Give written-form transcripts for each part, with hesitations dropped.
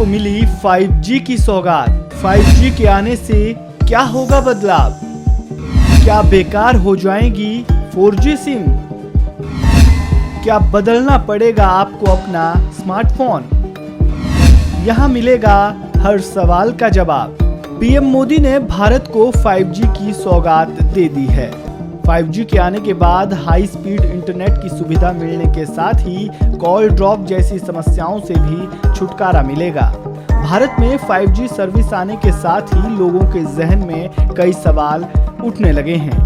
को मिली 5G की सौगात। 5G के आने से क्या होगा बदलाव? क्या बेकार हो जाएगी 4G सिम? क्या बदलना पड़ेगा आपको अपना स्मार्टफोन? यहाँ मिलेगा हर सवाल का जवाब। पीएम मोदी ने भारत को 5G की सौगात दे दी है। 5G के आने के बाद हाई स्पीड इंटरनेट की सुविधा मिलने के साथ ही कॉल ड्रॉप जैसी समस्याओं से भी छुटकारा मिलेगा। भारत में 5G सर्विस आने के साथ ही लोगों के जहन में कई सवाल उठने लगे हैं।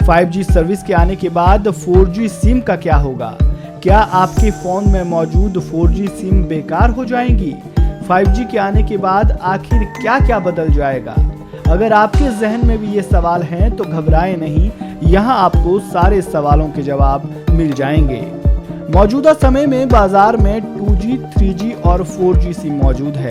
5G सर्विस के आने के बाद 4G सिम का क्या होगा? क्या आपके फोन में मौजूद 4G सिम बेकार हो जाएंगी? 5G के आने के बाद आखिर क्या क्या बदल जाएगा? अगर आपके जहन में भी ये सवाल हैं तो घबराएं नहीं, यहाँ आपको सारे सवालों के जवाब मिल जाएंगे। मौजूदा समय में बाजार में 2G, 3G और 4G सिम मौजूद है।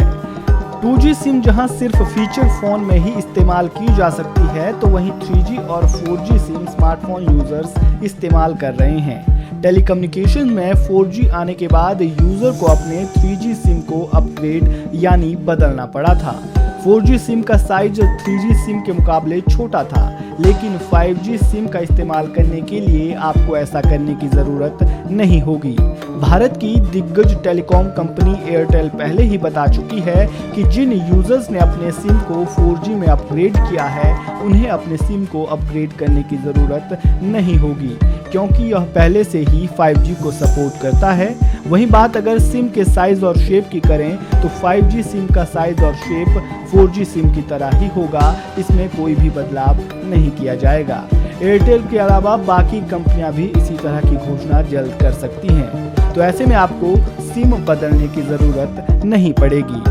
2G सिम जहां सिर्फ फीचर फोन में ही इस्तेमाल की जा सकती है, तो वहीं 3G और 4G सिम स्मार्टफोन यूजर्स इस्तेमाल कर रहे हैं। टेलीकम्युनिकेशन में 4G आने के बाद यूजर को अपने 3G सिम को अपग्रेड यानी बदलना पड़ा था। 4G सिम का साइज 3G सिम के मुकाबले छोटा था, लेकिन 5G सिम का इस्तेमाल करने के लिए आपको ऐसा करने की ज़रूरत नहीं होगी। भारत की दिग्गज टेलीकॉम कंपनी एयरटेल पहले ही बता चुकी है कि जिन यूजर्स ने अपने सिम को 4G में अपग्रेड किया है, उन्हें अपने सिम को अपग्रेड करने की ज़रूरत नहीं होगी, क्योंकि यह पहले से ही 5G को सपोर्ट करता है। वहीं बात अगर सिम के साइज और शेप की करें तो 5G सिम का साइज और शेप 4G सिम की तरह ही होगा, इसमें कोई भी बदलाव नहीं किया जाएगा। एयरटेल के अलावा बाकी कंपनियां भी इसी तरह की घोषणा जल्द कर सकती हैं, तो ऐसे में आपको सिम बदलने की ज़रूरत नहीं पड़ेगी।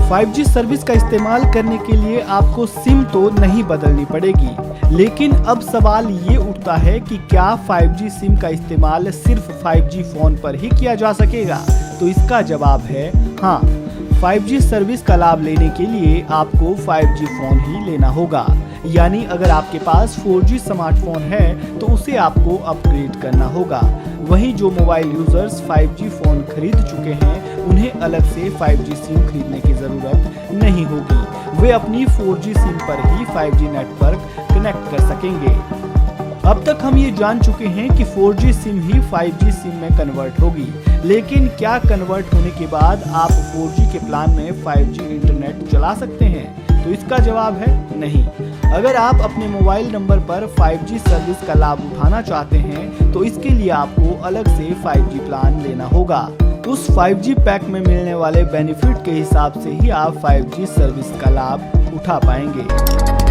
5G सर्विस का इस्तेमाल करने के लिए आपको सिम तो नहीं बदलनी पड़ेगी, लेकिन अब सवाल ये उठता है कि क्या 5G सिम का इस्तेमाल सिर्फ 5G फोन पर ही किया जा सकेगा? तो इसका जवाब है हाँ। 5G सर्विस का लाभ लेने के लिए आपको 5G फोन ही लेना होगा, यानी अगर आपके पास 4G स्मार्टफोन है तो उसे आपको अपग्रेड करना होगा। वहीं जो मोबाइल यूजर्स 5G फोन खरीद चुके हैं, उन्हें अलग से 5G सिम खरीदने की ज़रूरत नहीं होगी। वे अपनी 4G सिम पर ही 5G नेटवर्क कनेक्ट कर सकेंगे। अब तक हम ये जान चुके हैं कि 4G सिम ही 5G सिम में कन्वर्ट होगी, लेकिन क्या कन्वर्ट होने के बाद आप 4G के प्लान में 5G इंटरनेट चला सकते हैं? तो इसका जवाब है नहीं। अगर आप अपने मोबाइल नंबर पर 5G सर्विस का लाभ उठाना चाहते हैं, तो इसके लिए आपको अलग से 5G प्लान लेना होगा। उस 5G पैक में मिलने वाले बेनिफिट के हिसाब से ही आप 5G सर्विस का लाभ उठा पाएंगे।